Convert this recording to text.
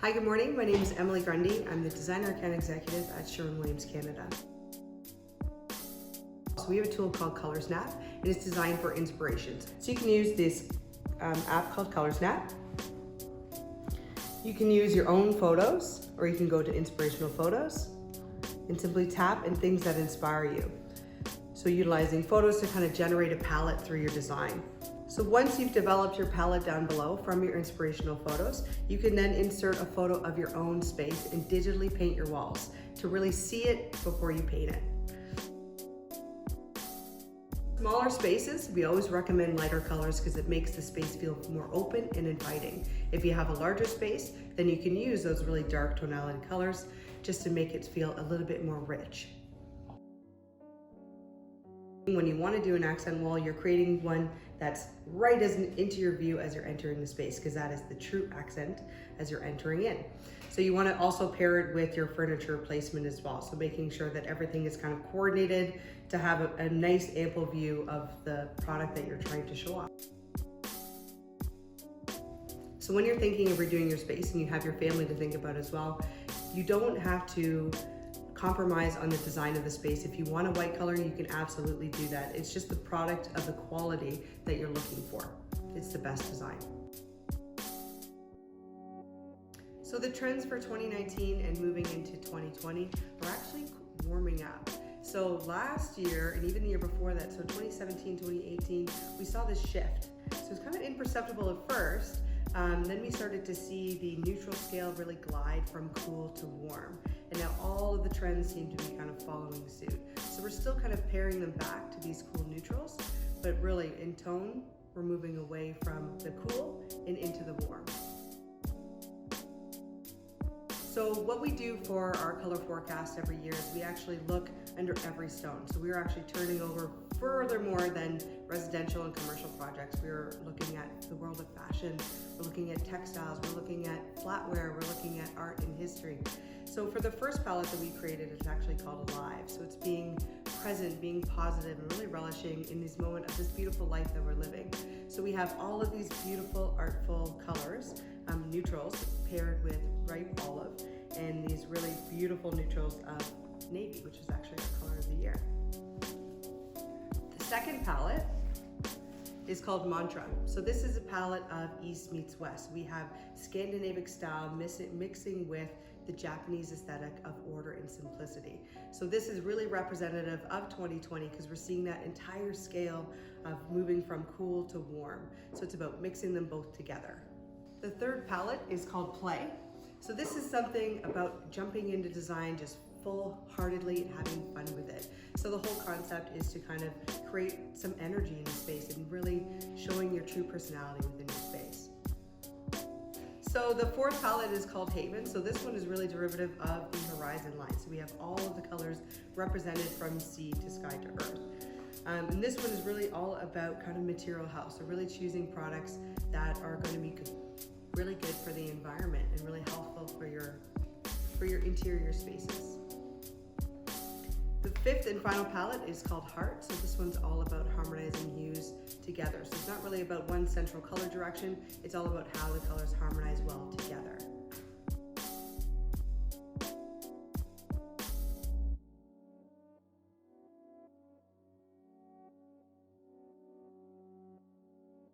Hi, good morning. My name is Emily Grundy. I'm the Designer Account Executive at Sherwin Williams Canada. So we have a tool called ColourSnap, and it's designed for inspirations. So you can use this app called ColourSnap. You can use your own photos, or you can go to inspirational photos and simply tap in things that inspire you. So utilizing photos to kind of generate a palette through your design. So once you've developed your palette down below from your inspirational photos, you can then insert a photo of your own space and digitally paint your walls to really see it before you paint it. Smaller spaces, we always recommend lighter colors because it makes the space feel more open and inviting. If you have a larger space, then you can use those really dark tonality colors just to make it feel a little bit more rich. When you want to do an accent wall, you're creating one that's right into your view as you're entering the space, because that is the true accent as you're entering in. So you want to also pair it with your furniture placement as well. So making sure that everything is kind of coordinated to have a nice ample view of the product that you're trying to show off. So when you're thinking of redoing your space and you have your family to think about as well, you don't have to compromise on the design of the space. If you want a white color, you can absolutely do that. It's just the product of the quality that you're looking for. It's the best design. So the trends for 2019 and moving into 2020 are actually warming up. So last year, and even the year before that, so 2017, 2018, we saw this shift. So it's kind of imperceptible at first. Then we started to see the neutral scale really glide from cool to warm. And now all of the trends seem to be kind of following suit. So we're still kind of pairing them back to these cool neutrals, but really in tone, we're moving away from the cool and into the warm. So what we do for our color forecast every year is we actually look under every stone. So we're actually turning over furthermore than residential and commercial projects. We're looking at the world of fashion, we're looking at textiles, we're looking at flatware, we're looking at art and history. So for the first palette that we created, it's actually called Alive. So it's being present, being positive, and really relishing in this moment of this beautiful life that we're living. So we have all of these beautiful, artful colors, neutrals paired with ripe olive, and these really beautiful neutrals of navy, which is actually our color of the year. The second palette is called Mantra. So this is a palette of East meets West. We have Scandinavic style mixing with the Japanese aesthetic of order and simplicity. So this is really representative of 2020 because we're seeing that entire scale of moving from cool to warm. So it's about mixing them both together. The third palette is called Play. So this is something about jumping into design just full-heartedly and having fun with it. So the whole concept is to kind of create some energy in the space and really showing your true personality within your space. So the fourth palette is called Haven. So this one is really derivative of the horizon line. So we have all of the colors represented from sea to sky to earth. And this one is really all about kind of material health. So really choosing products that are going to be really good for the environment and really helpful for your interior spaces. The fifth and final palette is called Heart. So this one's all about harmonizing hues together. So it's not really about one central color direction. It's all about how the colors harmonize well together.